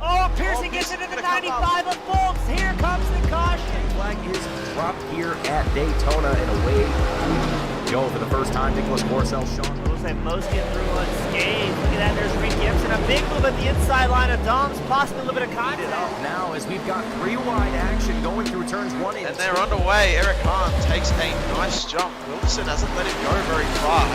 Oh, Pearson gets into the 95 of Folks. Here comes the caution. Flag is dropped here at Daytona, and away we go for the first time. Nicholas Morcel, Sean. Looks like most get through unscathed. Look at that, there's Reed Gibson. A big move at the inside line of Dom's, possibly a little bit of contact. Now, as we've got three wide action going through turns 1 and 2. And they're underway. Eric Hahn takes a nice jump. Wilson hasn't let him go very far.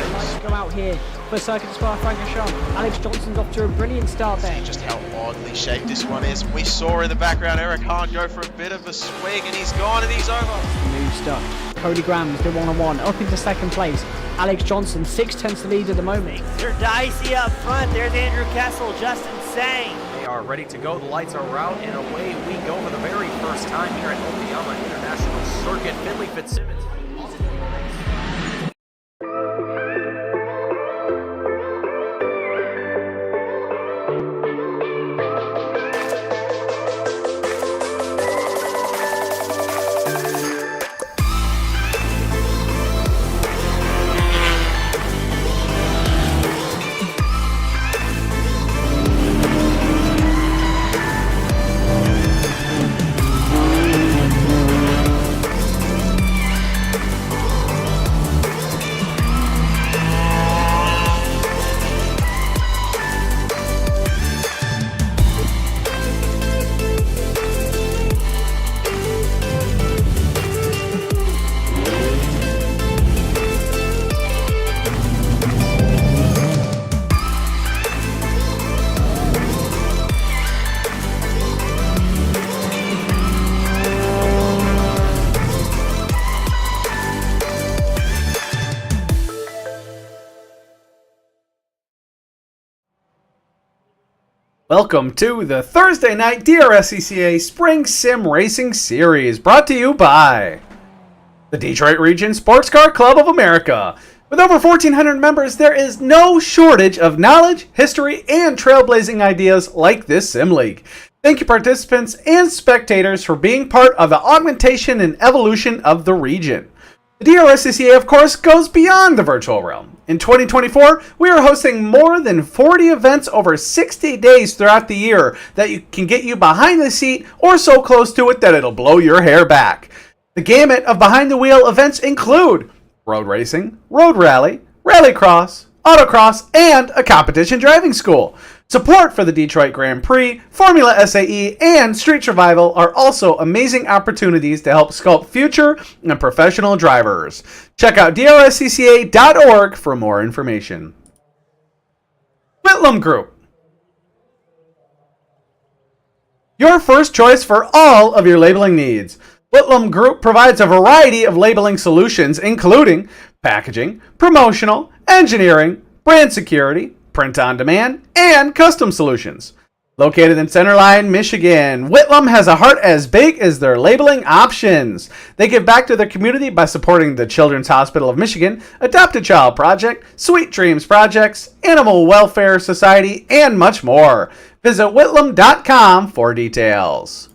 Go out here for Circuit Spa Francorchamps. Alex Johnson's off to a brilliant start there. Just how oddly shaped this one is. We saw in the background Eric Hahn go for a bit of a swing, and he's gone and he's over. New stuff. Cody Graham's the one-on-one up into second place. Alex Johnson 6/10 lead at the moment. They're dicey up front. There's Andrew Kessel, Justin Sang. They are ready to go. The lights are out, and away we go for the very first time here at Okayama International Circuit. Finley Fitzsimmons. Welcome to the Thursday night DRSCCA Spring Sim Racing Series, brought to you by the Detroit Region Sports Car Club of America. With over 1,400 members, there is no shortage of knowledge, history, and trailblazing ideas like this sim league. Thank you participants and spectators for being part of the augmentation and evolution of the region. The DRSCCA, of course, goes beyond the virtual realm. In 2024, we are hosting more than 40 events over 60 days throughout the year that can get you behind the seat or so close to it that it'll blow your hair back. The gamut of behind-the-wheel events include road racing, road rally, rallycross, autocross, and a competition driving school. Support for the Detroit Grand Prix, Formula SAE, and Street Survival are also amazing opportunities to help sculpt future and professional drivers. Check out DRSCCA.org for more information. Whitlam Group. Your first choice for all of your labeling needs. Whitlam Group provides a variety of labeling solutions, including packaging, promotional, engineering, brand security, print on demand, and custom solutions. Located in Centerline, Michigan, Whitlam has a heart as big as their labeling options. They give back to their community by supporting the Children's Hospital of Michigan, Adopt a Child Project, Sweet Dreams Projects, Animal Welfare Society, and much more. Visit whitlam.com for details.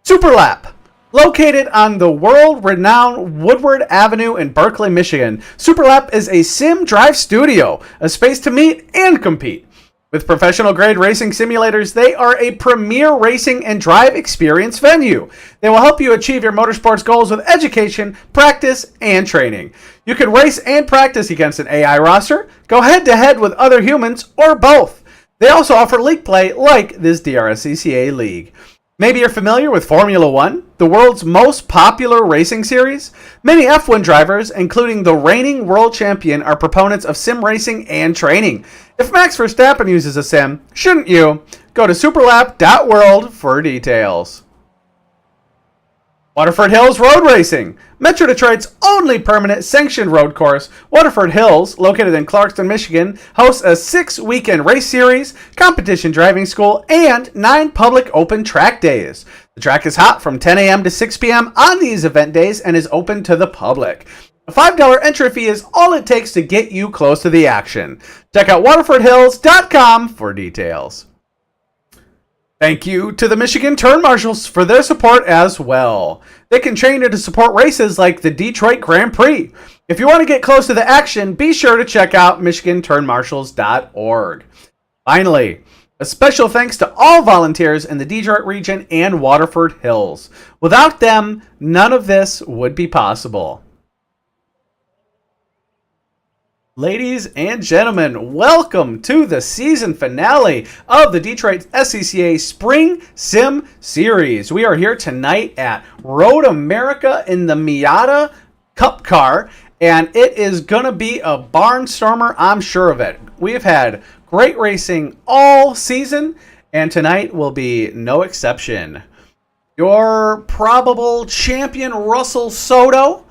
Superlap. Located on the world-renowned Woodward Avenue in Berkeley, Michigan, Superlap is a sim drive studio, a space to meet and compete. With professional-grade racing simulators, they are a premier racing and drive experience venue. They will help you achieve your motorsports goals with education, practice, and training. You can race and practice against an AI roster, go head-to-head with other humans, or both. They also offer league play like this DRSCCA league. Maybe you're familiar with Formula One, the world's most popular racing series. Many F1 drivers, including the reigning world champion, are proponents of sim racing and training. If Max Verstappen uses a sim, shouldn't you? Go to superlap.world for details. Waterford Hills Road Racing. Metro Detroit's only permanent sanctioned road course, Waterford Hills, located in Clarkston, Michigan, hosts a 6-weekend race series, competition driving school, and 9 public open track days. The track is hot from 10 a.m. to 6 p.m. on these event days and is open to the public. A $5 entry fee is all it takes to get you close to the action. Check out waterfordhills.com for details. Thank you to the Michigan Turn Marshals for their support as well. They can train you to support races like the Detroit Grand Prix. If you want to get close to the action, be sure to check out MichiganTurnMarshals.org. Finally, a special thanks to all volunteers in the Detroit region and Waterford Hills. Without them, none of this would be possible. Ladies and gentlemen, welcome to the season finale of the Detroit SCCA Spring Sim Series. We are here tonight at Road America in the Miata Cup Car, and it is going to be a barnstormer, I'm sure of it. We've had great racing all season, and tonight will be no exception. Your probable champion, Russell Soto,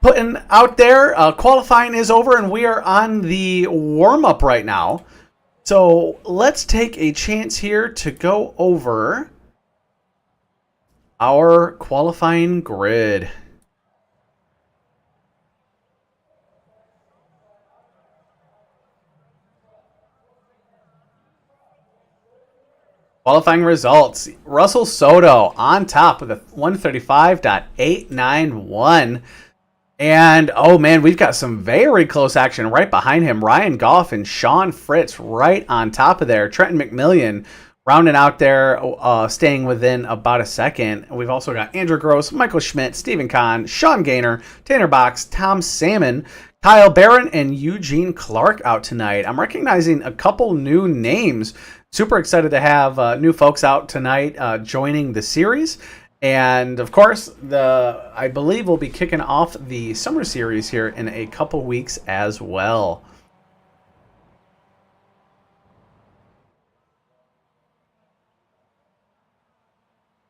putting out there. Qualifying is over, and we are on the warm-up right now. So let's take a chance here to go over our qualifying grid. Qualifying results. Russell Soto on top with a 135.891. And, oh man, we've got some very close action right behind him. Ryan Goff and Sean Fritz right on top of there. Trenton McMillian rounding out there, staying within about a second. We've also got Andrew Gross, Michael Schmidt, Stephen Kahn, Sean Gaynor, Tanner Box, Tom Salmon, Kyle Barron, and Eugene Clark out tonight. I'm recognizing a couple new names. Super excited to have new folks out tonight joining the series. And of course, I believe we'll be kicking off the summer series here in a couple weeks as well.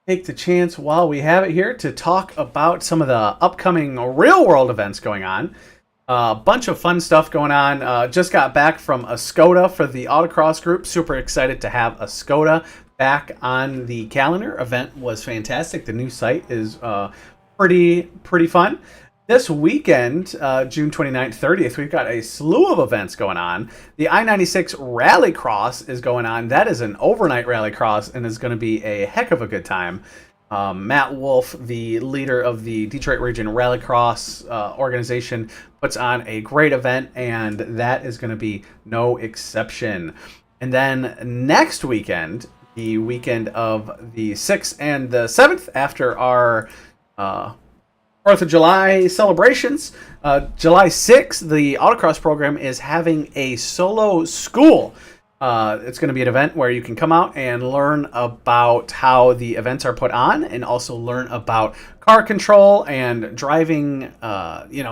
Take the chance while we have it here to talk about some of the upcoming real world events going on. A bunch of fun stuff going on. Just got back from Escoda for the autocross group. Super excited to have Escoda back on the calendar. Event was fantastic. The new site is pretty fun. This weekend, June 29th, 30th, we've got a slew of events going on. The I-96 Rallycross is going on. That is an overnight rallycross and is going to be a heck of a good time. Matt Wolf, the leader of the Detroit Region Rallycross organization, puts on a great event, and that is going to be no exception. And then next weekend, the weekend of the 6th and the 7th, after our 4th of July celebrations, July 6th, the autocross program is having a solo school. It's going to be an event where you can come out and learn about how the events are put on, and also learn about car control and driving,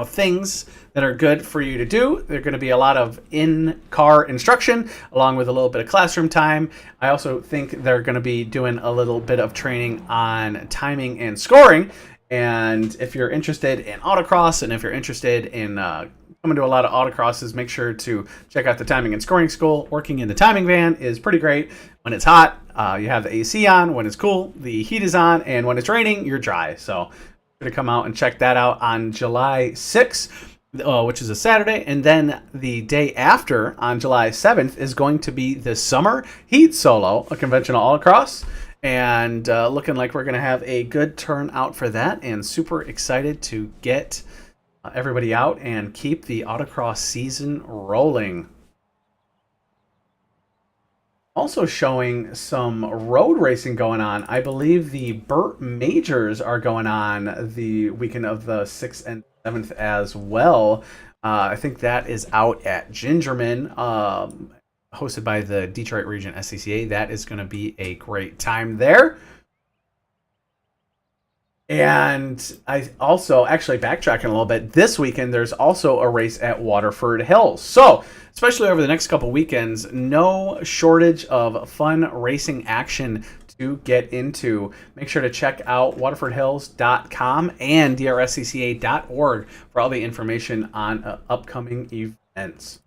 things that are good for you to do. There's going to be a lot of in-car instruction, along with a little bit of classroom time. I also think they're going to be doing a little bit of training on timing and scoring. And if you're interested in autocross, and if you're interested in coming to a lot of autocrosses, make sure to check out the Timing and Scoring School. Working in the timing van is pretty great. When it's hot, you have the AC on. When it's cool, the heat is on. And when it's raining, you're dry. So you're going to come out and check that out on July 6th, which is a Saturday. And then the day after, on July 7th, is going to be the Summer Heat Solo, a conventional autocross. And looking like we're going to have a good turnout for that. And super excited to get everybody out and keep the autocross season rolling. Also showing some road racing going on. I believe the Burt Majors are going on the weekend of the 6th and 7th as well. I think that is out at Gingerman, hosted by the Detroit Region SCCA. That is going to be a great time there. And I also, actually backtracking a little bit, this weekend there's also a race at Waterford Hills. So, especially over the next couple weekends, no shortage of fun racing action to get into. Make sure to check out waterfordhills.com and DRSCCA.org for all the information on upcoming events.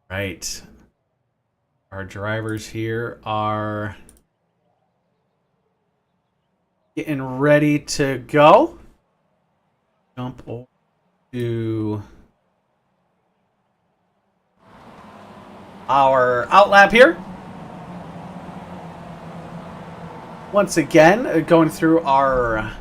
Right. Our drivers here are getting ready to go. Jump over to our outlap here. Once again, going through our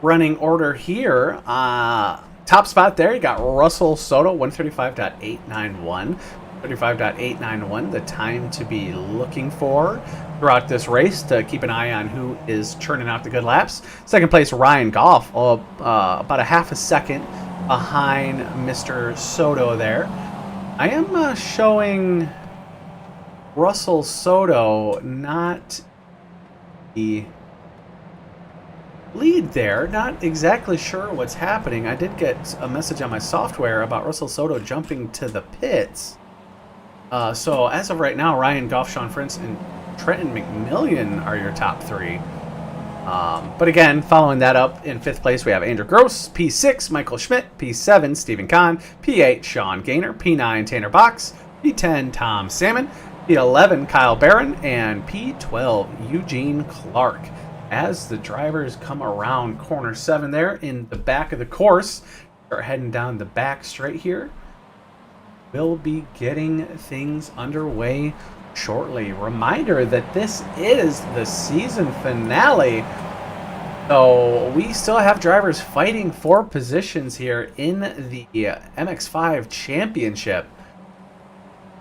running order here. Top spot there, you got Russell Soto, 135.891. 35.891, the time to be looking for throughout this race to keep an eye on who is churning out the good laps. Second place, Ryan Goff, about a half a second behind Mr. Soto there. I am showing Russell Soto not the lead there. Not exactly sure what's happening. I did get a message on my software about Russell Soto jumping to the pits. So as of right now, Ryan Goff, Sean Fritz, and Trenton McMillan are your top three. But again, following that up in 5th place, we have Andrew Gross, P6, Michael Schmidt, P7, Stephen Kahn, P8, Sean Gaynor, P9, Tanner Box, P10, Tom Salmon, P11, Kyle Barron, and P12, Eugene Clark. As the drivers come around corner 7 there in the back of the course, start heading down the back straight here. We'll be getting things underway shortly. Reminder that this is the season finale, so we still have drivers fighting for positions here in the MX5 Championship.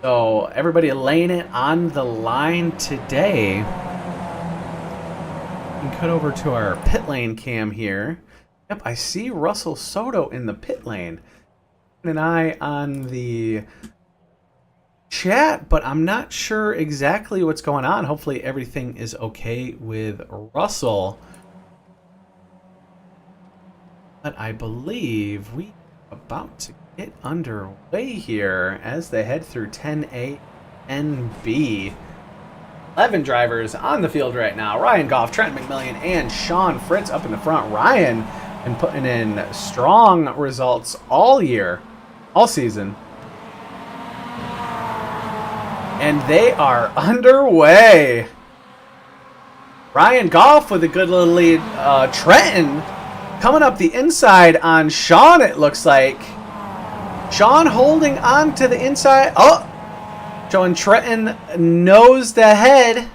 So everybody laying it on the line today. We can cut over to our pit lane cam here. Yep, I see Russell Soto in the pit lane. An eye on the chat, but I'm not sure exactly what's going on. Hopefully everything is okay with Russell. But I believe we are about to get underway here as they head through 10A and B. 11 drivers on the field right now. Ryan Goff, Trent McMillan, and Sean Fritz up in the front. Ryan been putting in strong results all year, all season. And they are underway. Ryan Goff with a good little lead. Trenton coming up the inside on Sean, it looks like. Sean holding on to the inside. Oh, showing Trenton nosed ahead.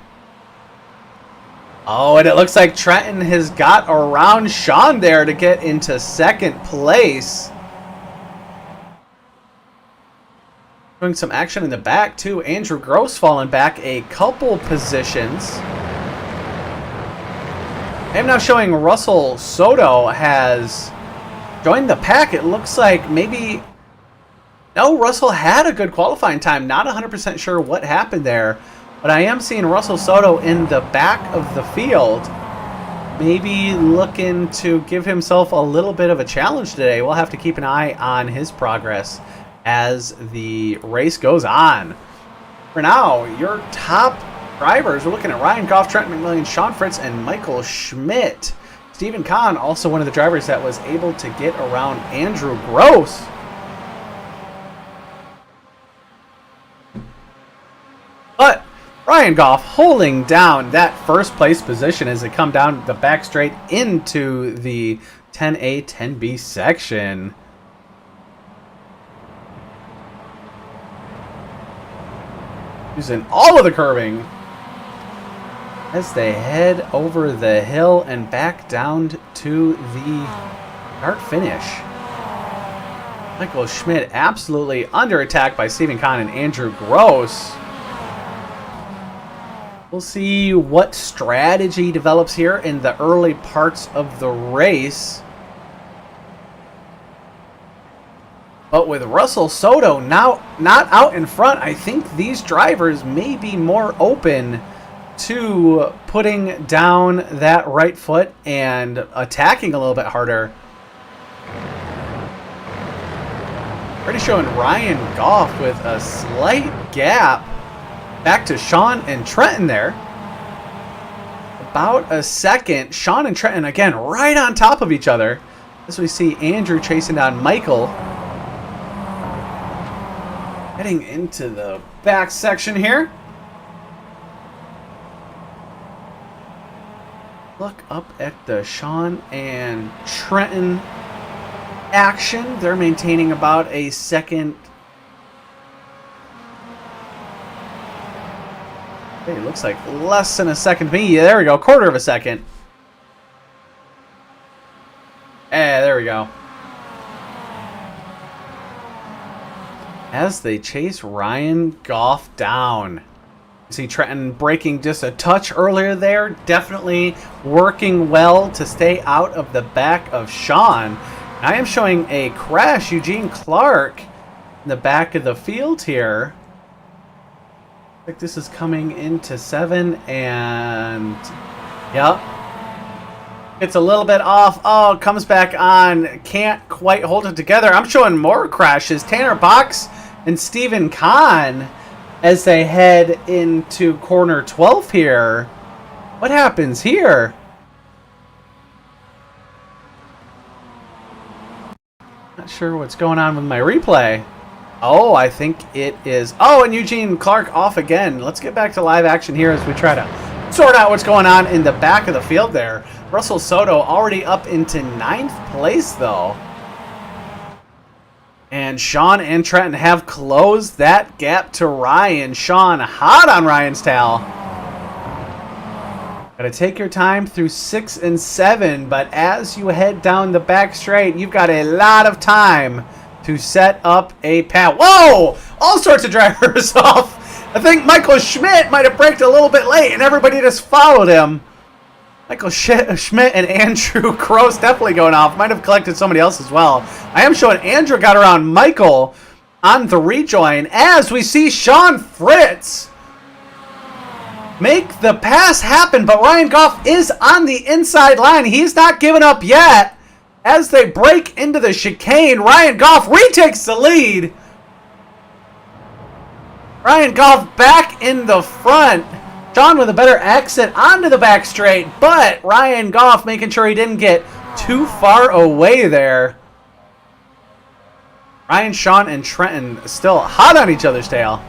Oh, and it looks like Trenton has got around Sean there to get into second place. Doing some action in the back, too. Andrew Gross falling back a couple positions. I'm now showing Russell Soto has joined the pack. It looks like maybe... No, Russell had a good qualifying time. Not 100% sure what happened there. But I am seeing Russell Soto in the back of the field. Maybe looking to give himself a little bit of a challenge today. We'll have to keep an eye on his progress as the race goes on. For now, your top drivers, we're looking at Ryan Goff, Trent McMillan, Sean Fritz, and Michael Schmidt. Stephen Kahn, also one of the drivers that was able to get around Andrew Gross. But Ryan Goff holding down that first place position as they come down the back straight into the 10A, 10B section. Using all of the curbing as they head over the hill and back down to the start finish. Michael Schmidt absolutely under attack by Stephen Kahn and Andrew Gross. We'll see what strategy develops here in the early parts of the race. But with Russell Soto now not out in front, I think these drivers may be more open to putting down that right foot and attacking a little bit harder. Already showing Ryan Goff with a slight gap back to Sean and Trenton there. About a second. Sean and Trenton again right on top of each other as we see Andrew chasing down Michael. Heading into the back section here. Look up at the Sean and Trenton action. They're maintaining about a second. It looks like less than a second. There we go, quarter of a second. There we go. As they chase Ryan Goff down. See Trenton braking just a touch earlier there. Definitely working well to stay out of the back of Sean. I am showing a crash. Eugene Clark in the back of the field here. I think this is coming into 7 and... Yep. It's a little bit off. Oh, comes back on. Can't quite hold it together. I'm showing more crashes. Tanner Box and Stephen Kahn as they head into corner 12 here. What happens here? Not sure what's going on with my replay. Oh, I think it is... Oh, and Eugene Clark off again. Let's get back to live action here as we try to sort out what's going on in the back of the field there. Russell Soto already up into 9th place, though. And Sean and Trenton have closed that gap to Ryan. Sean hot on Ryan's tail. Gotta take your time through 6 and 7, but as you head down the back straight, you've got a lot of time to set up a path. Whoa! All sorts of drivers off. I think Michael Schmidt might have braked a little bit late, and everybody just followed him. Michael Schmidt and Andrew Gross definitely going off. Might have collected somebody else as well. I am showing Andrew got around Michael on the rejoin as we see Sean Fritz make the pass happen, but Ryan Goff is on the inside line. He's not giving up yet. As they break into the chicane, Ryan Goff retakes the lead. Ryan Goff back in the front. Sean with a better exit onto the back straight, but Ryan Goff making sure he didn't get too far away there. Ryan, Sean, and Trenton still hot on each other's tail.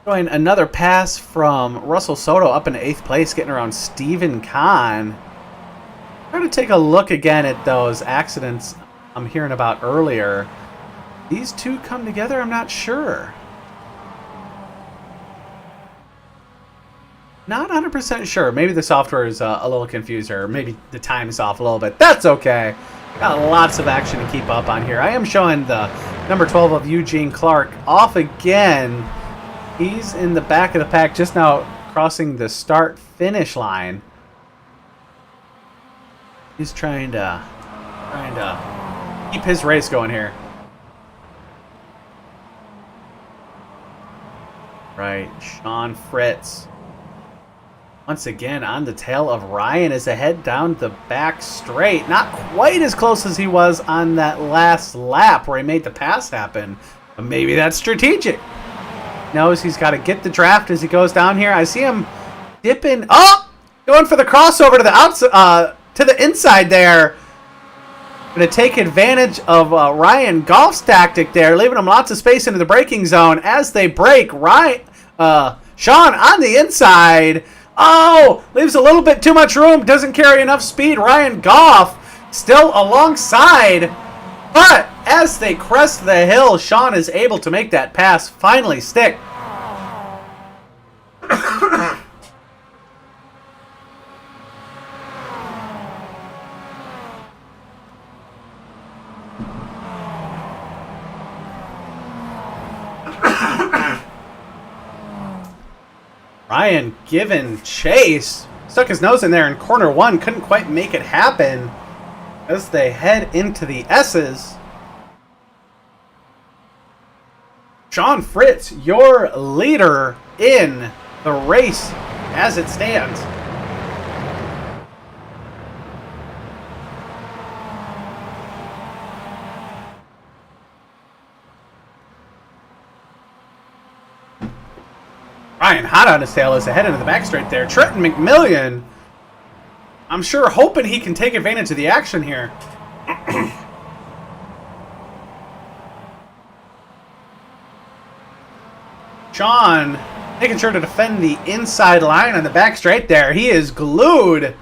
Showing another pass from Russell Soto up in 8th place, getting around Stephen Kahn. Trying to take a look again at those accidents I'm hearing about earlier. These two come together, I'm not sure. Not 100% sure. Maybe the software is a little confused, or maybe the time is off a little bit. That's okay. Got lots of action to keep up on here. I am showing the number 12 of Eugene Clark off again. He's in the back of the pack just now crossing the start-finish line. He's trying to keep his race going here. Right, Sean Fritz. Once again on the tail of Ryan as they head down the back straight. Not quite as close as he was on that last lap where he made the pass happen. But maybe that's strategic. Knows he's got to get the draft as he goes down here. I see him dipping. Oh! Going for the crossover to the outside, to the inside there. Going to take advantage of Ryan Goff's tactic there, leaving him lots of space into the braking zone as they brake. Sean on the inside. Oh, leaves a little bit too much room. Doesn't carry enough speed. Ryan Goff still alongside. But as they crest the hill, Sean is able to make that pass finally stick. Ryan giving chase. Stuck his nose in there in corner 1. Couldn't quite make it happen as they head into the S's. Sean Fritz, your leader in the race as it stands. Ryan hot on his tail as they head into the back straight there. Trenton McMillian, I'm sure hoping he can take advantage of the action here. Sean making sure to defend the inside line on the back straight there. He is glued.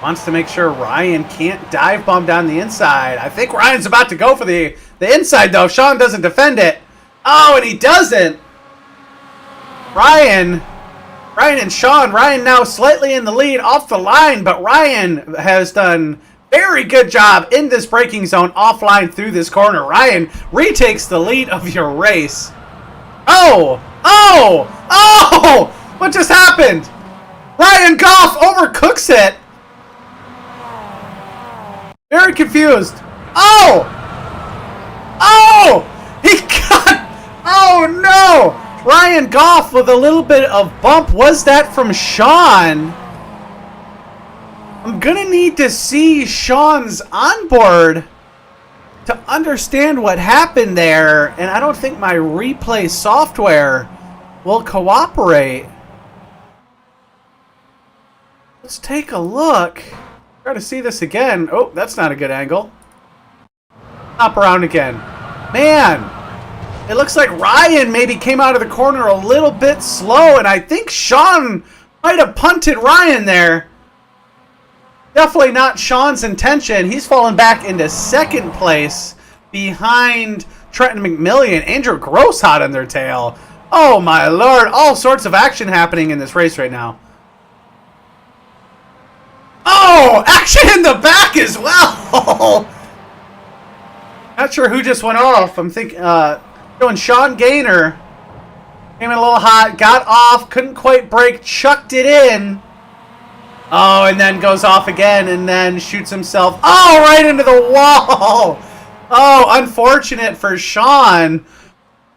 Wants to make sure Ryan can't dive bomb down the inside. I think Ryan's about to go for the inside though. Sean doesn't defend it. Oh, and he doesn't. Ryan Ryan and Sean. Ryan now slightly in the lead off the line, but Ryan has done very good job in this braking zone offline through this corner. Ryan retakes the lead of your race. Oh! Oh! Oh! What just happened? Ryan Goff overcooks it. Very confused. Oh! Oh! He got... Oh no! Ryan Goff with a little bit of bump. Was that from Sean? I'm gonna need to see Sean's onboard to understand what happened there, and I don't think my replay software will cooperate. Let's take a look. Try to see this again. Oh, that's not a good angle. Hop around again. Man, it looks like Ryan maybe came out of the corner a little bit slow, and I think Sean might have punted Ryan there. Definitely not Sean's intention. He's fallen back into second place behind Trenton McMillian. Andrew Gross hot on their tail. Oh my lord, all sorts of action happening in this race right now. Oh, action in the back as well. Not sure who just went off. I'm thinking, doing Sean Gaynor. Came in a little hot, got off, couldn't quite brake, chucked it in. Oh, and then goes off again, and then shoots himself. Oh, right into the wall. Oh, unfortunate for Sean.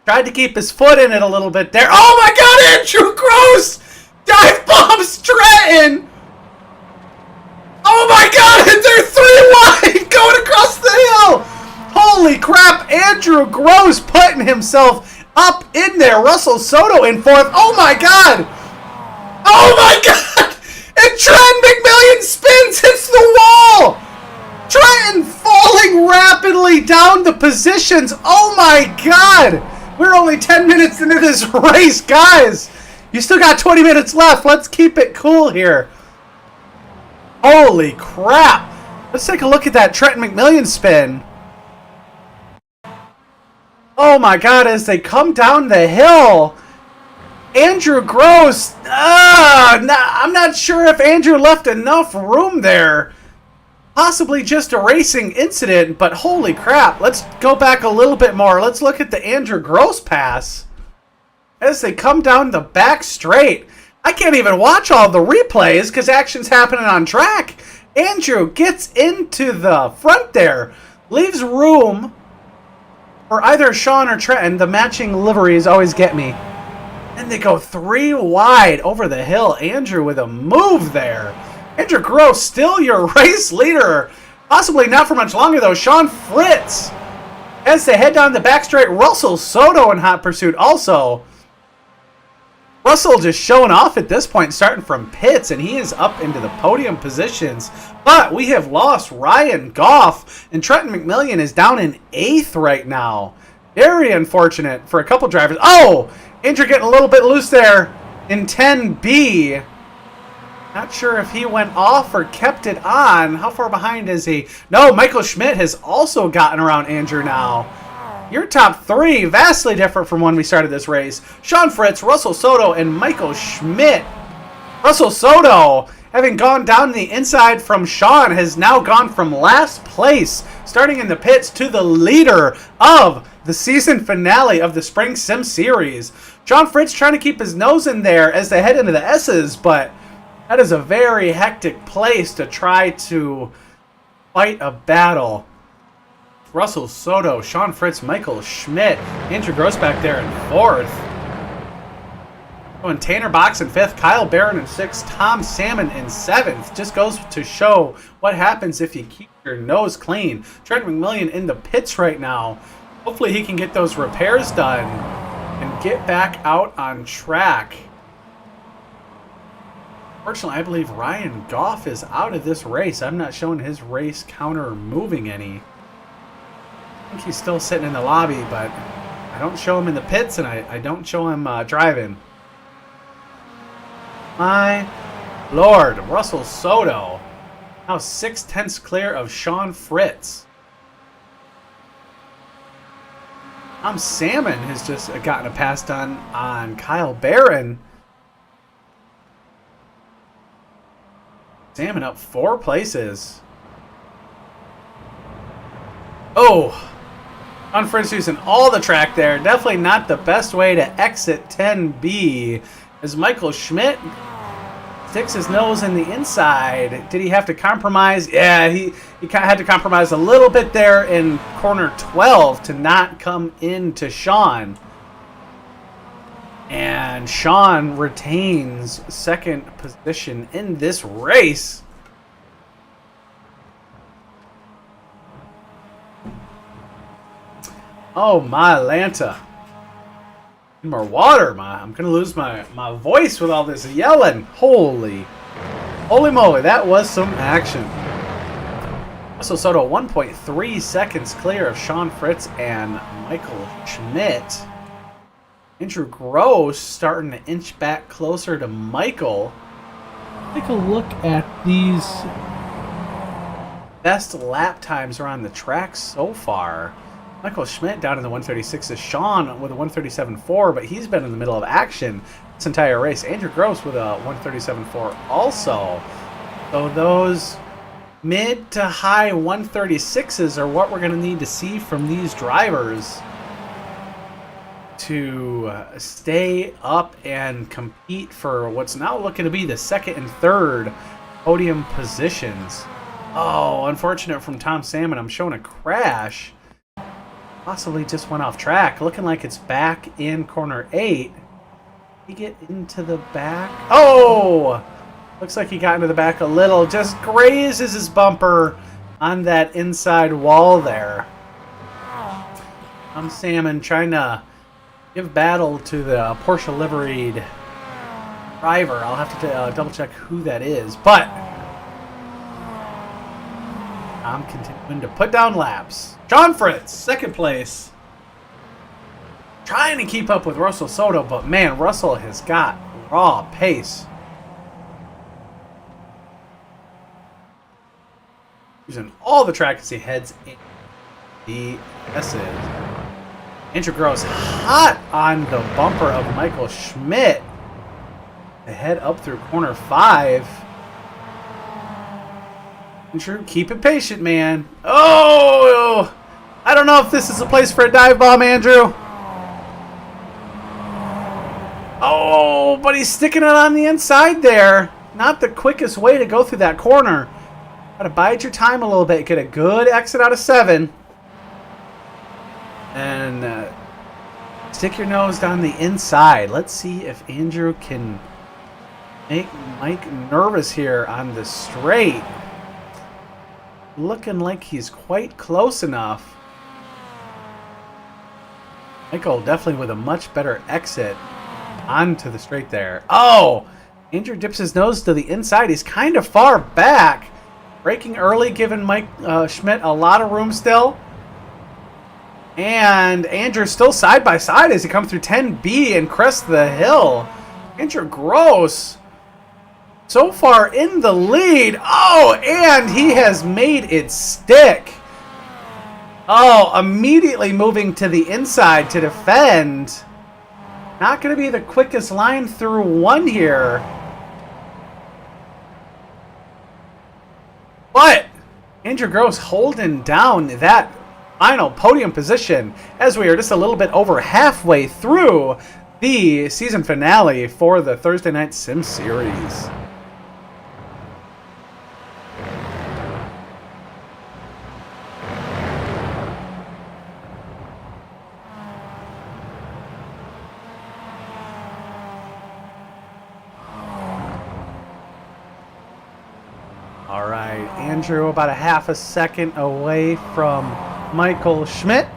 Tried to keep his foot in it a little bit there. Oh my God, Andrew Gross dive bombs Trenton. Oh my God, and they're 3 wide going across the hill. Holy crap, Andrew Gross putting himself up in there. Russell Soto in fourth. Oh my God. Oh my God. And Trenton McMillian spins, hits the wall. Trenton falling rapidly down the positions. Oh my God. We're only 10 minutes into this race, guys. You still got 20 minutes left. Let's keep it cool here. Holy crap. Let's take a look at that Trenton McMillian spin. Oh my God, as they come down the hill, Andrew Gross, I'm not sure if Andrew left enough room there. Possibly just a racing incident, but holy crap. Let's go back a little bit more. Let's look at the Andrew Gross pass as they come down the back straight. I can't even watch all the replays because action's happening on track. Andrew gets into the front there, leaves room for either Sean or Trenton. The matching liveries always get me. And they go 3 wide over the hill. Andrew with a move there. Andrew Gross still your race leader. Possibly not for much longer though. Sean Fritz as they head down the back straight. Russell Soto in hot pursuit also. Russell just showing off at this point, starting from pits, and he is up into the podium positions. But we have lost Ryan Goff, and Trenton McMillian is down in 8th right now. Very unfortunate for a couple drivers. Oh, Andrew getting a little bit loose there in 10B. Not sure if he went off or kept it on. How far behind is he? No, Michael Schmidt has also gotten around Andrew now. Your top 3, vastly different from when we started this race. Sean Fritz, Russell Soto, and Michael Schmidt. Russell Soto, having gone down the inside from Sean, has now gone from last place, starting in the pits, to the leader of the season finale of the Spring Sim Series. Sean Fritz trying to keep his nose in there as they head into the S's, but that is a very hectic place to try to fight a battle. Russell Soto, Sean Fritz, Michael Schmidt, Andrew Gross back there in 4th. Going Tanner Box in 5th, Kyle Barron in 6th, Tom Salmon in 7th. Just goes to show what happens if you keep your nose clean. Trent McMillian in the pits right now. Hopefully he can get those repairs done and get back out on track. Fortunately, I believe Ryan Goff is out of this race. I'm not showing his race counter moving any. I think he's still sitting in the lobby, but I don't show him in the pits, and I don't show him driving. My Lord, Russell Soto now 6/10 clear of Sean Fritz. Tom Salmon has just gotten a pass done on Kyle Barron. Salmon up 4 places. Oh! Sean Fritz using all the track there. Definitely not the best way to exit 10B. As Michael Schmidt sticks his nose in the inside. Did he have to compromise? Yeah, he had to compromise a little bit there in corner 12 to not come into Sean. And Sean retains second position in this race. Oh, my Lanta. Need more water. I'm going to lose my voice with all this yelling. Holy moly, that was some action. Also, Soto 1.3 seconds clear of Sean Fritz and Michael Schmidt. Andrew Gross starting to inch back closer to Michael. Take a look at these Best lap times are on the track so far. Michael Schmidt down in the 136 Sean with a 137.4, but he's been in the middle of action this entire race. Andrew Gross with a 137.4 also. So those mid to high 136s are what we're going to need to see from these drivers to stay up and compete for what's now looking to be the second and third podium positions. Oh, unfortunate from Tom Salmon. I'm showing a crash. Possibly just went off track. Looking like it's back in corner 8. Did he get into the back? Oh! Looks like he got into the back a little. Just grazes his bumper on that inside wall there. Tom Salmon trying to give battle to the Porsche liveried driver. I'll have to double check who that is. But I'm continuing to put down laps. John Fritz, second place. Trying to keep up with Russell Soto, but man, Russell has got raw pace. Using all the track as he heads in the S's. Andrew Gross hot on the bumper of Michael Schmidt. To head up through corner 5. Andrew, keep it patient, man. Oh! I don't know if this is a place for a dive bomb, Andrew. Oh, but he's sticking it on the inside there. Not the quickest way to go through that corner. Gotta bide your time a little bit. Get a good exit out of 7. And stick your nose down the inside. Let's see if Andrew can make Mike nervous here on the straight. Looking like he's quite close enough. Michael definitely with a much better exit onto the straight there. Oh! Andrew dips his nose to the inside. He's kind of far back. Braking early, giving Mike Schmidt a lot of room still. And Andrew still side by side as he comes through 10B and crests the hill. Andrew Gross so far in the lead. Oh, and he has made it stick. Oh, immediately moving to the inside to defend. Not going to be the quickest line through 1 here. But Andrew Gross holding down that final podium position as we are just a little bit over halfway through the season finale for the Thursday Night Sim Series. All right, Andrew about a half a second away from Michael Schmidt.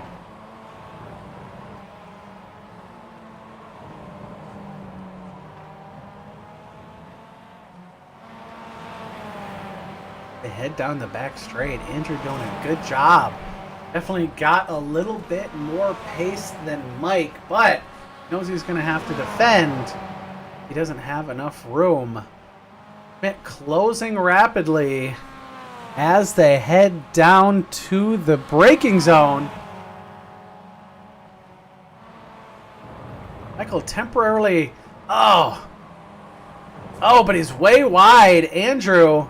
They head down the back straight. Andrew doing a good job. Definitely got a little bit more pace than Mike, but knows he's going to have to defend. He doesn't have enough room. Schmidt closing rapidly as they head down to the braking zone. Michael temporarily, oh, but he's way wide. Andrew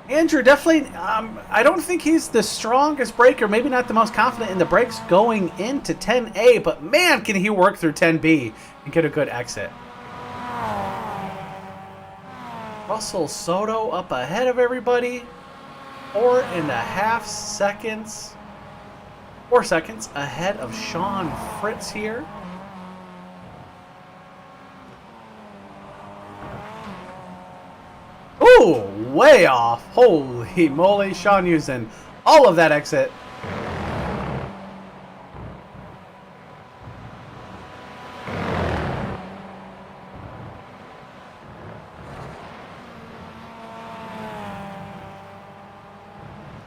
Andrew definitely, I don't think he's the strongest braker, maybe not the most confident in the brakes going into 10A, but man, can he work through 10B and get a good exit. Russell Soto up ahead of everybody. 4.5 seconds. 4 seconds ahead of Sean Fritz here. Ooh, way off. Holy moly, Sean using all of that exit.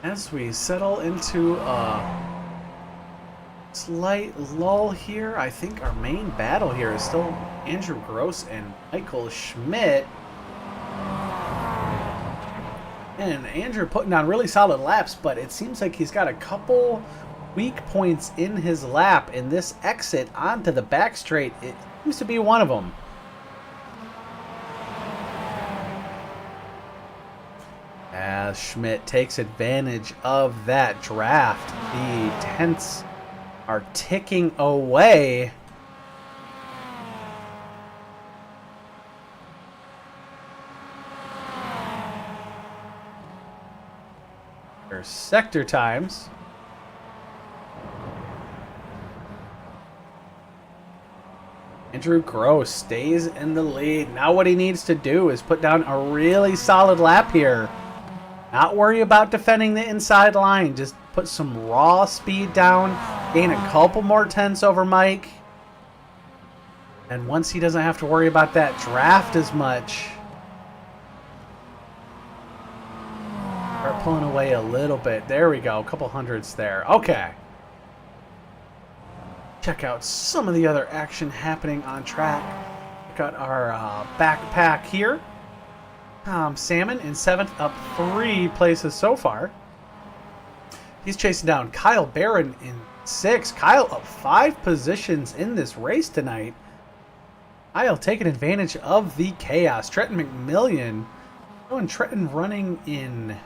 As we settle into a slight lull here, I think our main battle here is still Andrew Gross and Michael Schmidt. And Andrew putting on really solid laps, but it seems like he's got a couple weak points in his lap, and this exit onto the back straight, it seems to be one of them. As Schmidt takes advantage of that draft, the tenths are ticking away. There's sector times. Andrew Gross stays in the lead. Now what he needs to do is put down a really solid lap here. Not worry about defending the inside line. Just put some raw speed down. Gain a couple more tenths over Mike. And once he doesn't have to worry about that draft as much, start pulling away a little bit. There we go. A couple hundreds there. Okay. Check out some of the other action happening on track. Got our backpack here. Salmon in 7th, up 3 places so far. He's chasing down Kyle Barron in 6th. Kyle up 5 positions in this race tonight. Kyle taking advantage of the chaos. Trenton McMillian. Oh, and Trenton running in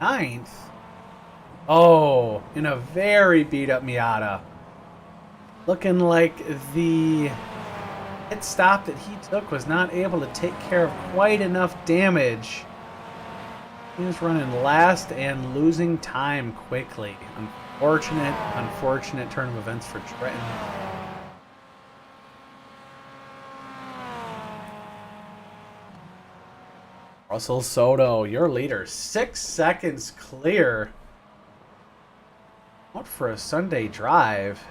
9th. Oh, in a very beat up Miata. Looking like the hit stop that he took was not able to take care of quite enough damage. He was running last and losing time quickly. Unfortunate turn of events for Trenton. Russell Soto, your leader, 6 seconds clear. Out for a Sunday drive.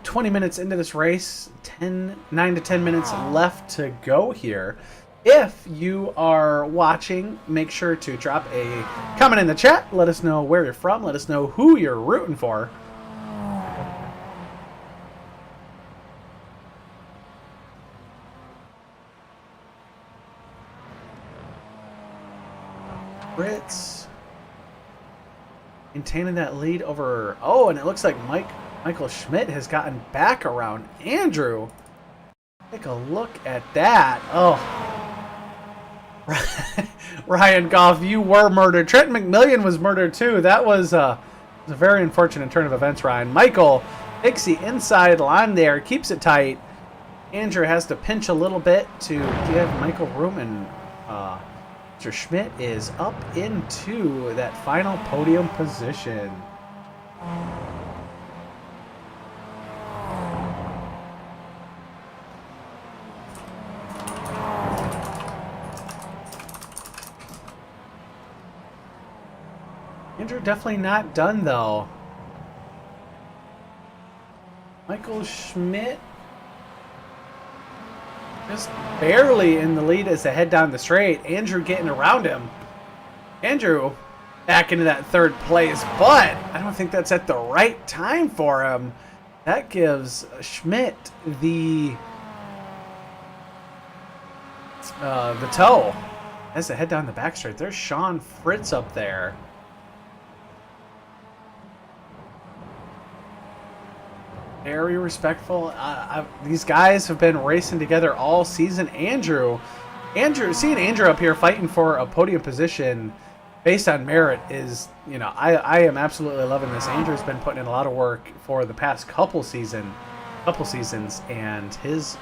20 minutes into this race, 9 to 10 minutes left to go here. If you are watching, make sure to drop a comment in the chat. Let us know where you're from. Let us know who you're rooting for. Fritz maintaining that lead over. Oh, and it looks like Michael Schmidt has gotten back around Andrew. Take a look at that. Oh. Ryan Goff, you were murdered. Trent McMillian was murdered too. That was a very unfortunate turn of events, Ryan. Michael takes the inside line there, keeps it tight. Andrew has to pinch a little bit to give Michael room, and Mr. Schmidt is up into that final podium position. Andrew definitely not done though. Michael Schmidt just barely in the lead as they head down the straight. Andrew getting around him. Andrew back into that 3rd place, but I don't think that's at the right time for him. That gives Schmidt the toe as they head down the back straight. There's Sean Fritz up there. very respectful. These guys have been racing together all season. Seeing Andrew up here fighting for a podium position based on merit is, you know, I am absolutely loving this. Andrew's been putting in a lot of work for the past couple seasons, and his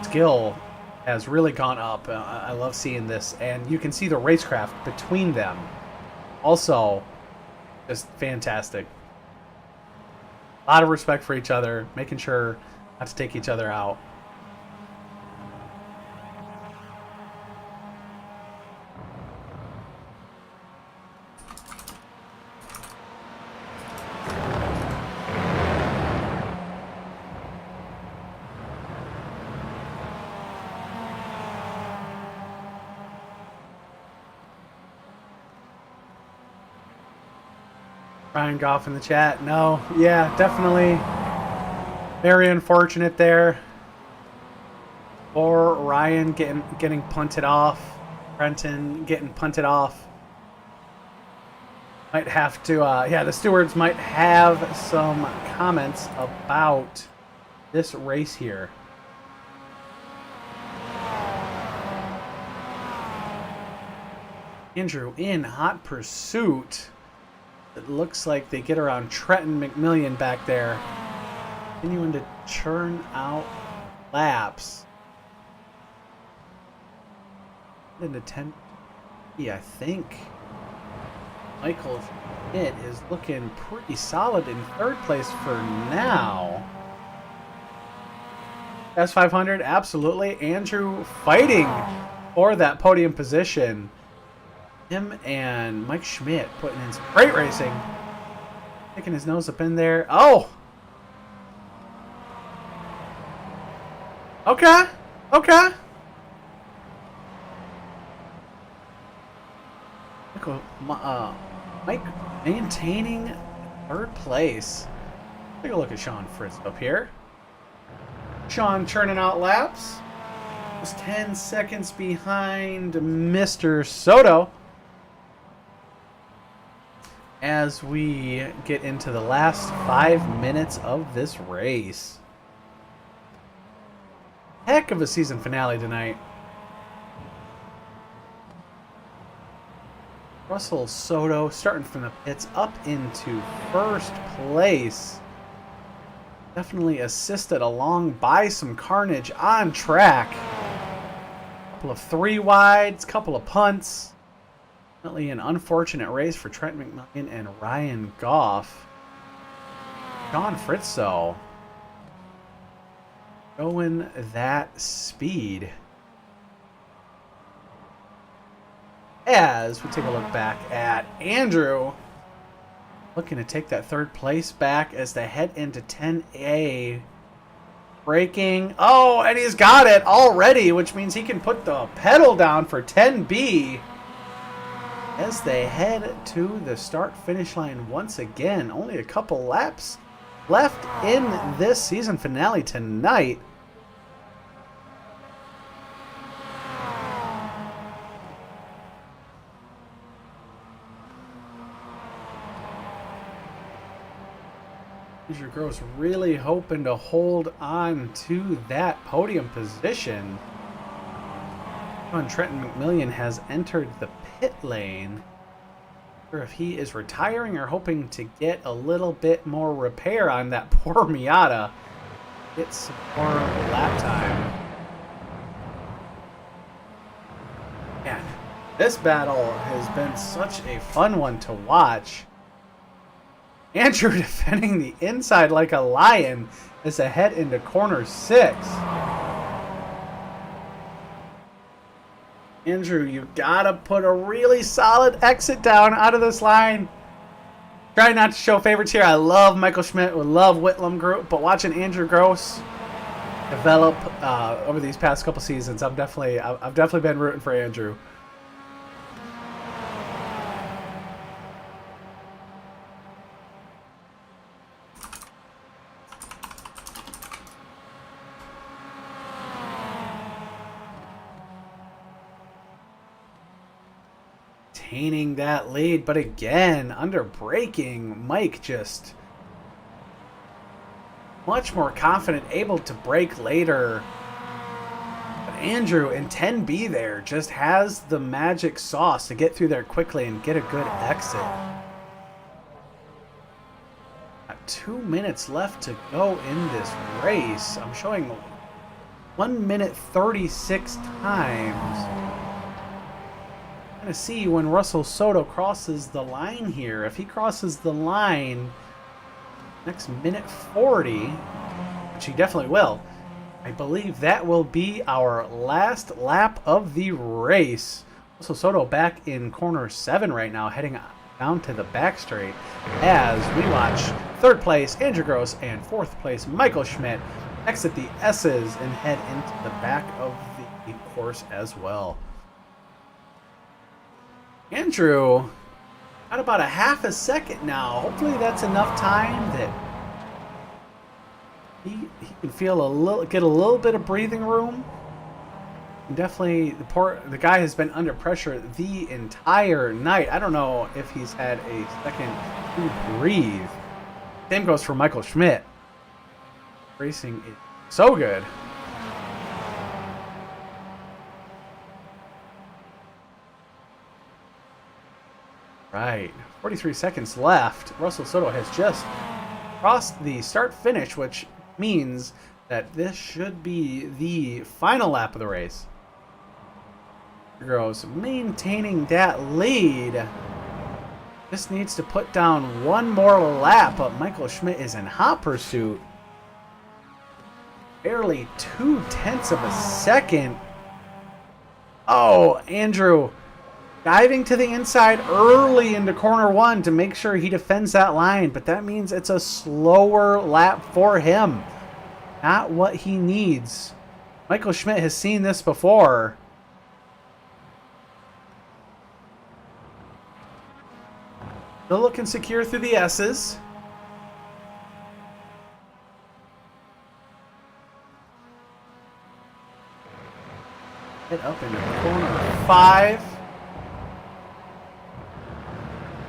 skill has really gone up. I love seeing this, and you can see the racecraft between them. Also, just fantastic. A lot of respect for each other, making sure not to take each other out. Ryan Goff in the chat. No, yeah, definitely. Very unfortunate there. Or Ryan getting punted off. Brenton getting punted off. Might have to, yeah, the stewards might have some comments about this race here. Andrew in hot pursuit. It looks like they get around Trenton McMillian back there. Continuing to churn out laps. Into 10. I think Michael Schmidt is looking pretty solid in third place for now. S500, absolutely. Andrew fighting for that podium position. Him and Mike Schmidt putting in some great racing. Sticking his nose up in there. Oh! Okay. Okay. Mike maintaining third place. Take a look at Sean Fritz up here. Sean churning out laps. Just 10 seconds behind Mr. Soto. As we get into the last 5 minutes of this race. Heck of a season finale tonight. Russell Soto starting from the pits up into first place. Definitely assisted along by some carnage on track. Couple of 3 wides, couple of punts. Definitely an unfortunate race for Trent McMillian and Ryan Goff. Sean Fritzo going that speed. As we take a look back at Andrew looking to take that third place back as they head into 10A. Braking. Oh, and he's got it already, which means he can put the pedal down for 10B. As they head to the start-finish line once again. Only a couple laps left in this season finale tonight. Andrew Gross really hoping to hold on to that podium position. Trenton McMillian has entered the pit lane. Or if he is retiring or hoping to get a little bit more repair on that poor Miata. Get some more lap time. Man, this battle has been such a fun one to watch. Andrew defending the inside like a lion as they head into corner 6. Andrew, you gotta put a really solid exit down out of this line. Try not to show favorites here. I love Michael Schmidt, we love Whitlam Group, but watching Andrew Gross develop over these past couple seasons, I've definitely been rooting for Andrew. Maintaining that lead, but again, under braking, Mike just much more confident, able to brake later. But Andrew in 10B there just has the magic sauce to get through there quickly and get a good exit. Got 2 minutes left to go in this race. I'm showing 1 minute 36 times. I'm going to see when Russell Soto crosses the line here. If he crosses the line next minute 40, which he definitely will, I believe that will be our last lap of the race. Russell Soto back in corner 7 right now, heading down to the back straight as we watch 3rd place Andrew Gross and 4th place Michael Schmidt exit the S's and head into the back of the course as well. Andrew got about a half a second now. Hopefully that's enough time that he can feel get a little bit of breathing room. And definitely the guy has been under pressure the entire night. I don't know if he's had a second to breathe. Same goes for Michael Schmidt. Racing is so good. Right, 43 seconds left. Russell Soto has just crossed the start-finish, which means that this should be the final lap of the race. Gross maintaining that lead. Just needs to put down one more lap, but Michael Schmidt is in hot pursuit. Barely 0.2 of a second. Oh, Andrew diving to the inside early into corner 1 to make sure he defends that line, but that means it's a slower lap for him. Not what he needs. Michael Schmidt has seen this before. Still looking secure through the S's. Head up into corner 5.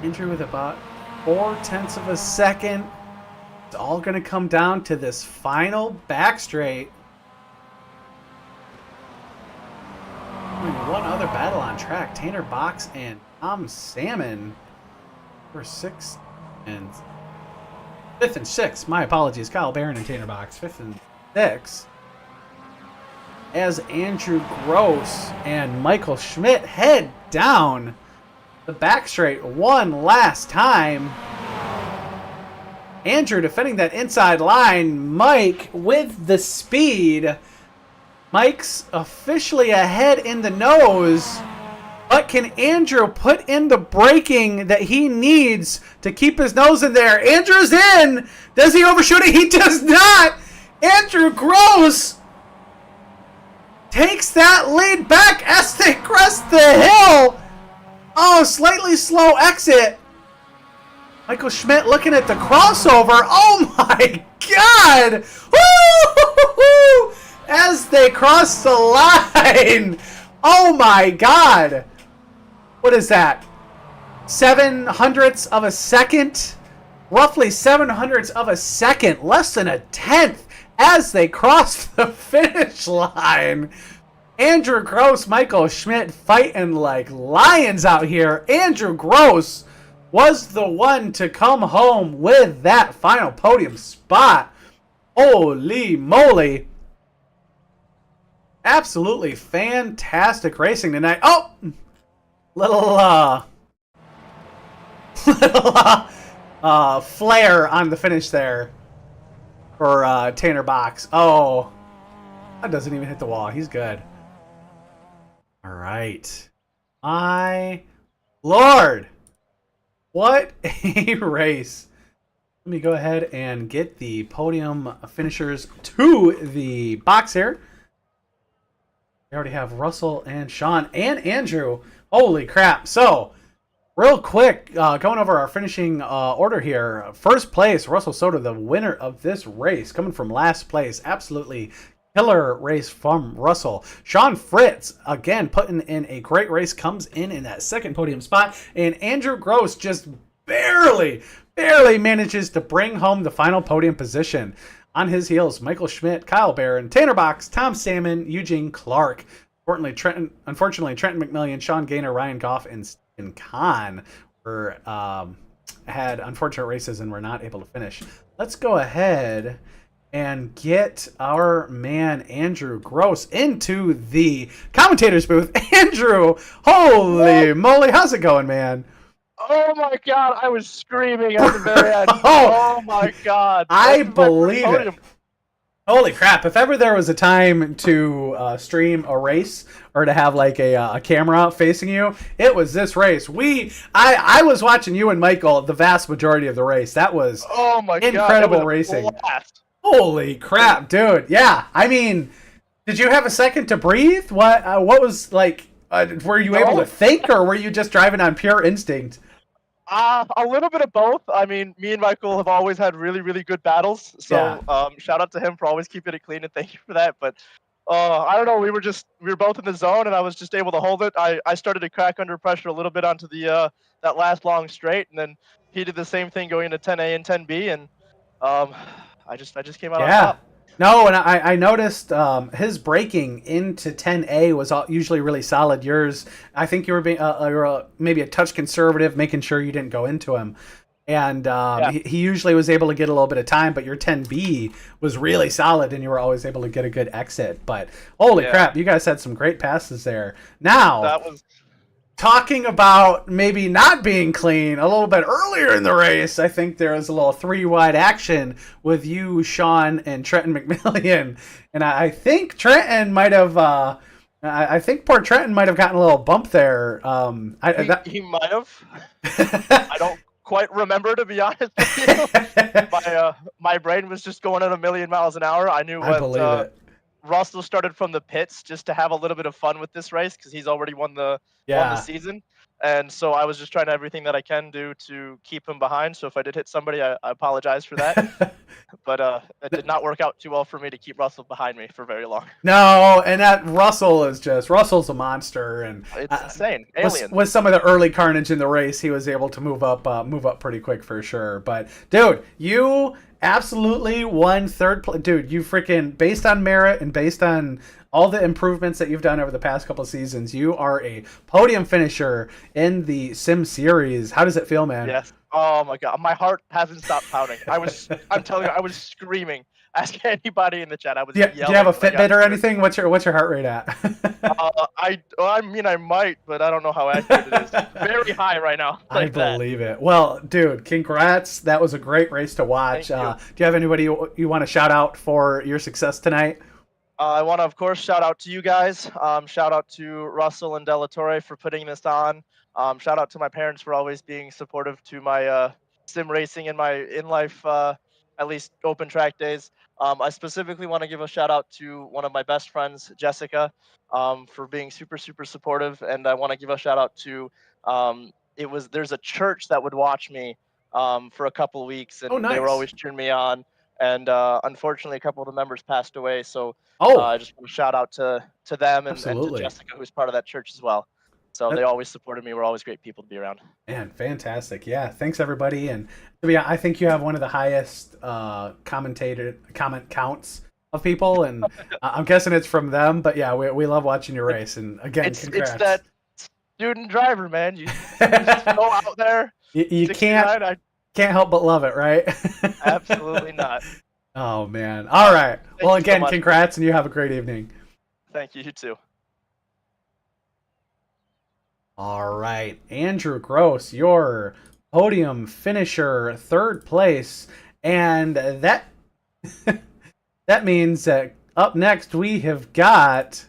Andrew with about 0.4 of a second. It's all going to come down to this final back straight. Only one other battle on track. Tanner Box and Tom Salmon for 6th and 5th and 6th. My apologies. Kyle Barron and Tanner Box, 5th and 6th. As Andrew Gross and Michael Schmidt head down the back straight one last time. Andrew defending that inside line. Mike with the speed. Mike's officially ahead in the nose. But can Andrew put in the braking that he needs to keep his nose in there? Andrew's in. Does he overshoot it? He does not. Andrew Gross takes that lead back as they crest the hill. Oh, slightly slow exit. Michael Schmidt looking at the crossover. Oh my God! Woo! As they cross the line. Oh my God! What is that? 0.07 of a second? Roughly 0.07 of a second. Less than 1/10 as they cross the finish line. Andrew Gross, Michael Schmidt fighting like lions out here. Andrew Gross was the one to come home with that final podium spot. Holy moly. Absolutely fantastic racing tonight. Oh! Little flare on the finish there for Tanner Box. Oh, that doesn't even hit the wall. He's good. All right. My Lord. What a race. Let me go ahead and get the podium finishers to the box here. We already have Russell and Sean and Andrew. Holy crap. So, real quick, going over our finishing order here. First place, Russell Soto, the winner of this race, coming from last place. Absolutely killer race from Russell. Sean Fritz, again, putting in a great race, comes in that second podium spot. And Andrew Gross just barely manages to bring home the final podium position. On his heels, Michael Schmidt, Kyle Barron, Tanner Box, Tom Salmon, Eugene Clark. Unfortunately, Trenton McMillian, Sean Gaynor, Ryan Goff, and Stephen Kahn were had unfortunate races and were not able to finish. Let's go ahead and get our man Andrew Gross into the commentator's booth. Andrew, holy moly, how's it going, man? Oh my god, I was screaming at the very end. Oh. Oh my god. I This is my believe first it. podium. Holy crap, if ever there was a time to stream a race or to have like a camera facing you, it was this race. I was watching you and Michael the vast majority of the race. That was Oh my god. incredible it was a racing. blast. Holy crap, dude. Yeah, I mean, did you have a second to breathe? What was like, were you able to think, or were you just driving on pure instinct? A little bit of both. I mean, me and Michael have always had really, really good battles. So shout out to him for always keeping it clean, and thank you for that. But I don't know, we were both in the zone, and I was just able to hold it. I started to crack under pressure a little bit onto the that last long straight, and then he did the same thing going into 10A and 10B, and I just came out on top. No, and I noticed his braking into 10A was usually really solid. Yours, I think you were being maybe a touch conservative, making sure you didn't go into him. And he usually was able to get a little bit of time, but your 10B was really solid, and you were always able to get a good exit. But holy crap, you guys had some great passes there. Now, That was talking about maybe not being clean a little bit earlier in the race, I think there was a little 3-wide action with you, Sean, and Trenton McMillian. And I think Trenton might have, I think poor Trenton might have gotten a little bump there. he might have. I don't quite remember, to be honest with you. My brain was just going at 1,000,000 miles an hour. I knew I believe it. Russell started from the pits just to have a little bit of fun with this race because he's already won the season. And so I was just trying everything that I can do to keep him behind. So if I did hit somebody, I apologize for that. But it did not work out too well for me to keep Russell behind me for very long. No, and that Russell's a monster, and It's insane. Alien. With some of the early carnage in the race, he was able to move up pretty quick for sure. But dude, you absolutely won third place. Dude, you freaking, based on merit and based on all the improvements that you've done over the past couple of seasons, you are a podium finisher in the Sim Series. How does it feel, man? Yes. Oh my god, my heart hasn't stopped pounding. I'm telling you, I was screaming. Ask anybody in the chat. I was yelling. Do you have a Fitbit or anything? What's your heart rate at? I mean, I might, but I don't know how accurate it is. Very high right now. I believe it. Well, dude, congrats. That was a great race to watch. Do you have anybody you want to shout out for your success tonight? I want to, of course, shout out to you guys. Shout out to Russell and Delatore for putting this on. Shout out to my parents for always being supportive to my sim racing and my in-life, at least open track days. I specifically want to give a shout out to one of my best friends, Jessica, for being super, super supportive. And I want to give a shout out to, there's a church that would watch me for a couple of weeks, and they were always cheering me on. And unfortunately, a couple of the members passed away. So I just want to shout out to them and to Jessica, who's part of that church as well. So they always supported me. We're always great people to be around. Man, fantastic. Yeah, thanks everybody. And I think you have one of the highest comment counts of people, and I'm guessing it's from them. But yeah, we love watching your race. And again, congrats. It's that student driver, man. You just go out there. You can't help but love it, right? Absolutely not. Oh man. All right. Well, again, so congrats, and you have a great evening. Thank you. You too. All right, Andrew Gross, your podium finisher, third place, and that means that up next we have got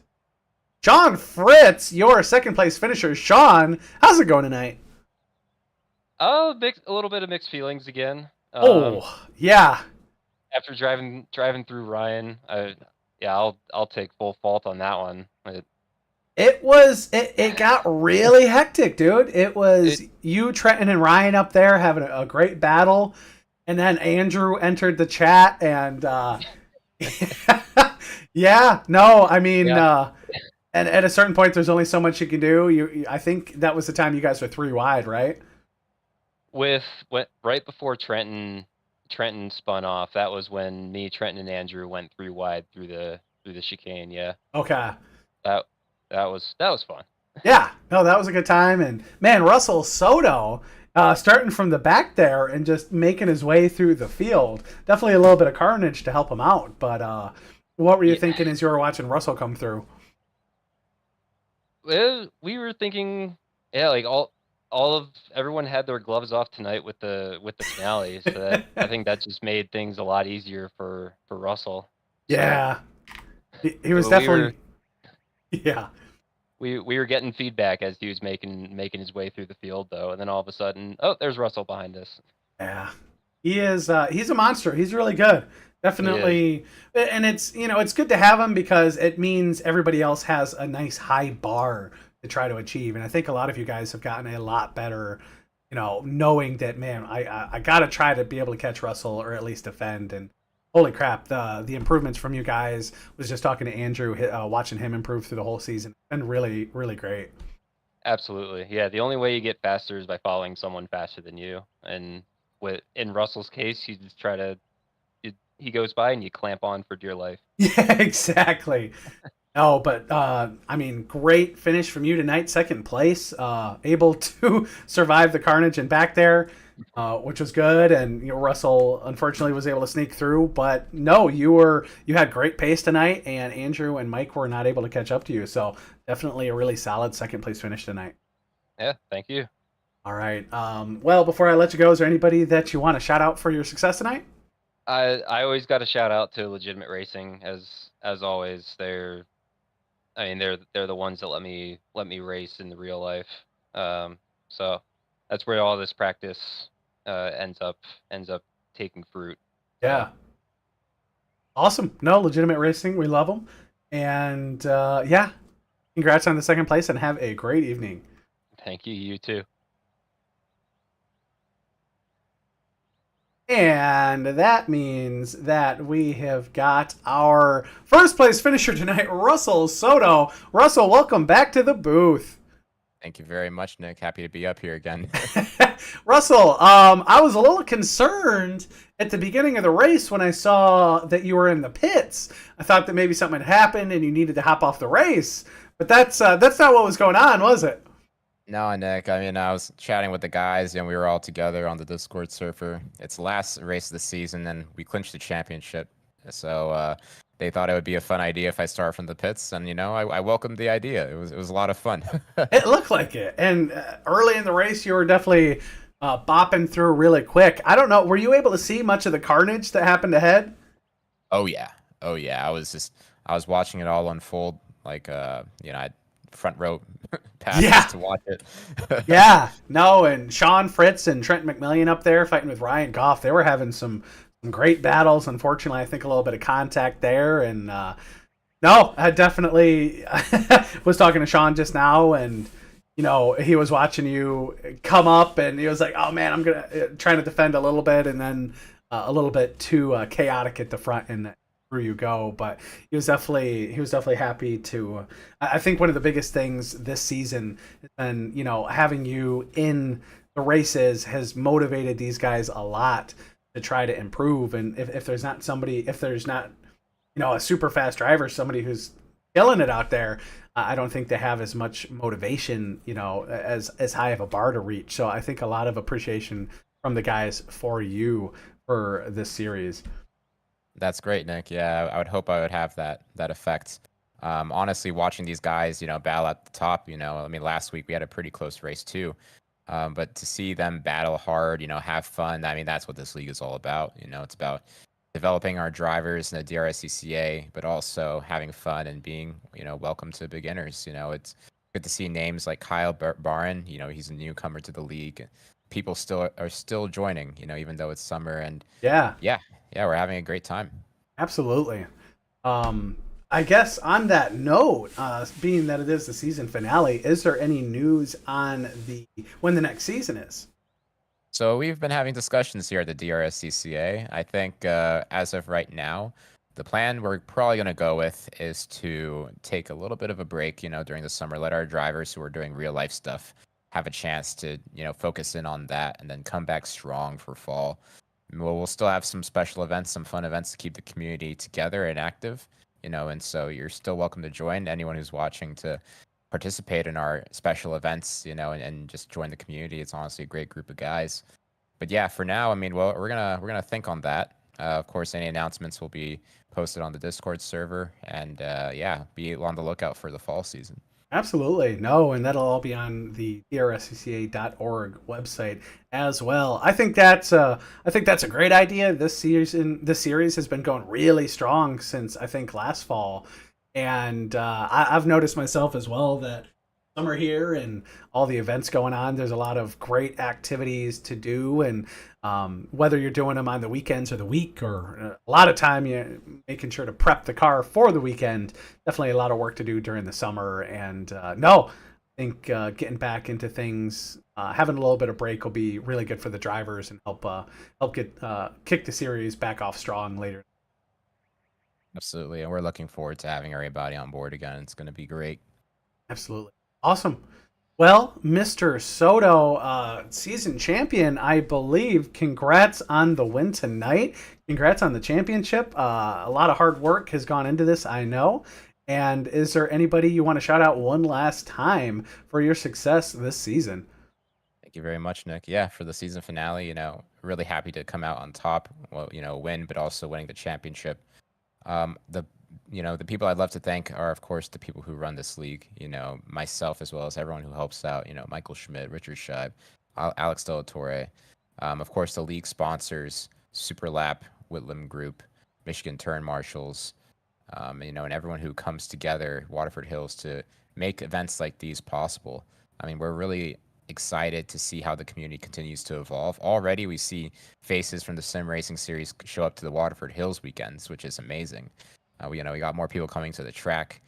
Sean Fritz, your second place finisher. Sean, how's it going tonight? Oh, a little bit of mixed feelings again. Yeah. After driving through Ryan, I'll take full fault on that one. It got really hectic, dude. It was you, Trenton, and Ryan up there having a great battle, and then Andrew entered the chat, and and at a certain point, there's only so much you can do. I think that was the time you guys were 3 wide, right? Right before Trenton Trenton spun off, that was when me, Trenton, and Andrew went 3 wide through the chicane. Yeah, Okay. that was fun. Yeah, no, that was a good time. And man, Russell Soto, starting from the back there and just making his way through the field. Definitely a little bit of carnage to help him out. But what were you thinking as you were watching Russell come through? We were thinking, yeah, like everyone had their gloves off tonight with the finale, so that, I think that just made things a lot easier for Russell. Yeah, he was So definitely. Yeah. We were getting feedback as he was making his way through the field, though, and then all of a sudden, oh, there's Russell behind us. Yeah, he is. He's a monster. He's really good. Definitely, and it's it's good to have him because it means everybody else has a nice high bar to try to achieve. And I think a lot of you guys have gotten a lot better, knowing that, man, I got to try to be able to catch Russell or at least defend. And holy crap, the improvements from you guys. Was just talking to Andrew, watching him improve through the whole season. It's been really, really great. Absolutely, yeah. The only way you get faster is by following someone faster than you. And in Russell's case, you just he goes by and you clamp on for dear life. Yeah, exactly. No, but I mean, great finish from you tonight. Second place, able to survive the carnage and back there, which was good. And Russell unfortunately was able to sneak through, but no, you had great pace tonight, and Andrew and Mike were not able to catch up to you. So definitely a really solid second place finish tonight. Yeah, thank you. All right. Well, before I let you go, is there anybody that you want to shout out for your success tonight? I always got a shout out to Legitimate Racing as always. They're the ones that let me race in the real life. So that's where all this practice ends up taking fruit. Yeah. Awesome. No, Legitimate Racing, we love them. And yeah, congrats on the second place and have a great evening. Thank you. You too. And that means that we have got our first place finisher tonight, Russell Soto. Russell, welcome back to the booth. Thank you very much, Nick. Happy to be up here again. Russell, I was a little concerned at the beginning of the race when I saw that you were in the pits. I thought that maybe something had happened and you needed to hop off the race. But that's not what was going on, was it? No, Nick. I mean, I was chatting with the guys, and we were all together on the Discord server. It's the last race of the season, and we clinched the championship. So they thought it would be a fun idea if I start from the pits, and I welcomed the idea. It was a lot of fun. It looked like it, and early in the race, you were definitely bopping through really quick. I don't know, were you able to see much of the carnage that happened ahead? Oh yeah. I was watching it all unfold, like I had front row passes to watch it. Yeah, no, and Sean Fritz and Trent McMillian up there fighting with Ryan Goff. They were having some great battles. Unfortunately, I think a little bit of contact there. And no, I definitely was talking to Sean just now, and he was watching you come up, and he was like, "Oh man, I'm trying to defend a little bit, and then a little bit too chaotic at the front, and where you go." But he was definitely happy to. I think one of the biggest things this season has been, having you in the races has motivated these guys a lot to try to improve. And if there's not a super fast driver, somebody who's killing it out there, I don't think they have as much motivation, as high of a bar to reach. So I think a lot of appreciation from the guys for you for this series. That's great, Nick. Yeah, I would hope I would have that effect. Honestly, watching these guys, battle at the top, I mean, last week we had a pretty close race too. But to see them battle hard, have fun, I mean, that's what this league is all about. It's about developing our drivers in the DRSCCA, but also having fun and being, welcome to beginners. It's good to see names like Kyle Barron. He's a newcomer to the league. People are still joining, even though it's summer. And yeah, we're having a great time. Absolutely. I guess on that note, being that it is the season finale, is there any news on when the next season is? So we've been having discussions here at the DRSCCA. I think as of right now, the plan we're probably going to go with is to take a little bit of a break, during the summer, let our drivers who are doing real life stuff have a chance to, focus in on that, and then come back strong for fall. we'll still have some special events, some fun events to keep the community together and active, and so you're still welcome to join. Anyone who's watching to participate in our special events, and just join the community. It's honestly a great group of guys. But yeah, for now, I mean, well, we're gonna think on that. Of course, any announcements will be posted on the Discord server, and yeah, be on the lookout for the fall season. Absolutely. No, and that'll all be on the DRSCCA.org website as well. I think that's a great idea. This series has been going really strong since I think last fall. And I've noticed myself as well that summer here and all the events going on, there's a lot of great activities to do, and whether you're doing them on the weekends or the week, or a lot of time you're making sure to prep the car for the weekend, definitely a lot of work to do during the summer. And I think getting back into things, having a little bit of break will be really good for the drivers and help kick the series back off strong later. Absolutely, and we're looking forward to having everybody on board again. It's going to be great. Absolutely. Awesome. Well, Mr. Soto, season champion, I believe. Congrats on the win tonight. Congrats on the championship. A lot of hard work has gone into this, I know. And is there anybody you want to shout out one last time for your success this season? Thank you very much, Nick. Yeah, for the season finale, really happy to come out on top. Well, win, but also winning the championship. The people I'd love to thank are, of course, the people who run this league, myself, as well as everyone who helps out, Michael Schmidt, Richard Scheib, Alex Delatore, of course, the league sponsors, Superlap, Whitlam Group, Michigan Turn Marshals, and everyone who comes together, Waterford Hills, to make events like these possible. I mean, we're really excited to see how the community continues to evolve. Already we see faces from the sim racing series show up to the Waterford Hills weekends, which is amazing. We got more people coming to the track.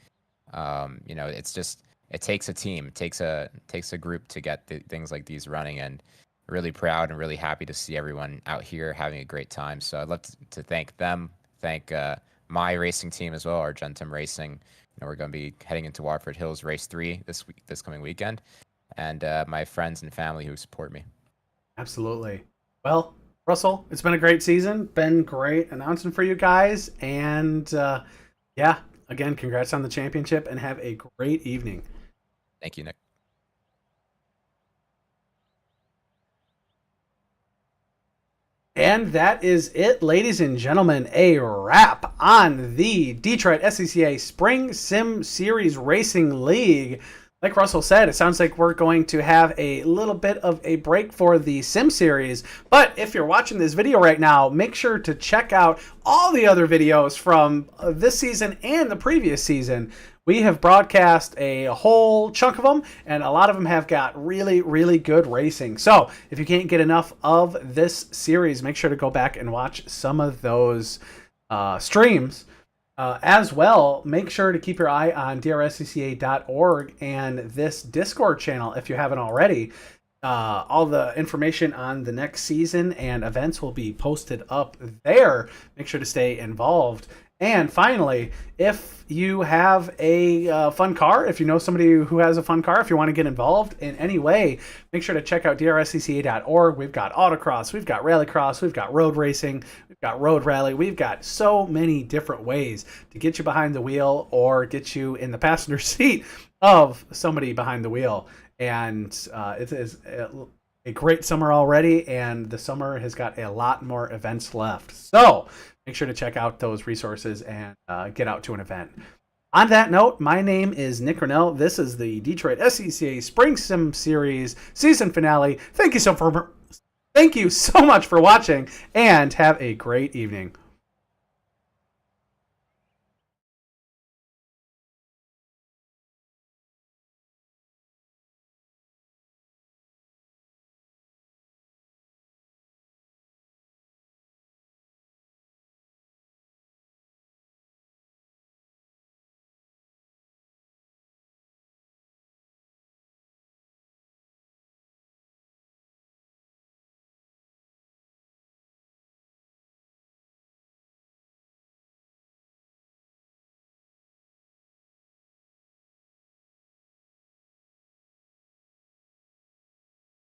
It takes a team, it takes a group to get things like these running, and really proud and really happy to see everyone out here having a great time. So I'd love to thank them, thank my racing team as well, Argentum Racing. We're going to be heading into Waterford Hills Race 3 this coming weekend, and my friends and family who support me. Absolutely. Well, Russell, it's been a great season. Been great announcing for you guys. And yeah, again, congrats on the championship and have a great evening. Thank you, Nick. And that is it, ladies and gentlemen. A wrap on the Detroit SCCA Spring Sim Series Racing League. Like Russell said, it sounds like we're going to have a little bit of a break for the Sim Series. But if you're watching this video right now, make sure to check out all the other videos from this season and the previous season. We have broadcast a whole chunk of them, and a lot of them have got really, really good racing. So if you can't get enough of this series, make sure to go back and watch some of those streams. As well, make sure to keep your eye on DRSCCA.org and this Discord channel if you haven't already. All the information on the next season and events will be posted up there. Make sure to stay involved. And finally, if you have a fun car, if you know somebody who has a fun car, if you want to get involved in any way, make sure to check out DRSCCA.org. We've got autocross, we've got rallycross, we've got road racing, we've got road rally. We've got so many different ways to get you behind the wheel or get you in the passenger seat of somebody behind the wheel. And it is a great summer already, and the summer has got a lot more events left. So make sure to check out those resources and get out to an event. On that note, my name is Nick Ronell. This is the Detroit SCCA Spring Sim Series season finale. Thank you so much for watching, and have a great evening.